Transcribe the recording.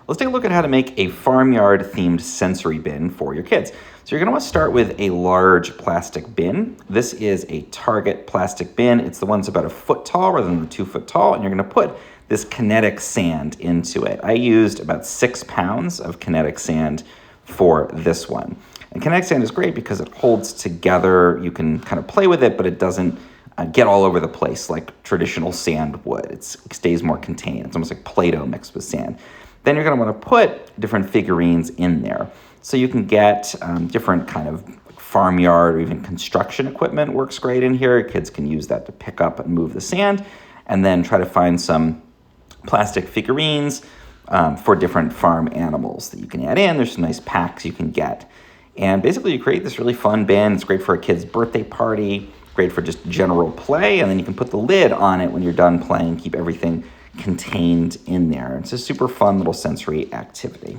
Let's take a look at how to make a farmyard themed sensory bin for your kids. So you're going to want to start with a large plastic bin. This is a Target plastic bin. It's the one that's about 1 foot tall rather than the 2 foot tall, and you're going to put this kinetic sand into it. I used about 6 pounds of kinetic sand for this one. And kinetic sand is great because it holds together. You can kind of play with it, but it doesn't get all over the place like traditional sand would. It stays more contained. It's almost like Play-Doh mixed with sand. Then you're going to want to put different figurines in there. So you can get different kind of farmyard or even construction equipment works great in here. Kids can use that to pick up and move the sand, and then try to find some plastic figurines for different farm animals that you can add in. There's some nice packs you can get. And basically you create this really fun bin. It's great for a kid's birthday party, great for just general play, and then you can put the lid on it when you're done playing, keep everything contained in there. It's a super fun little sensory activity.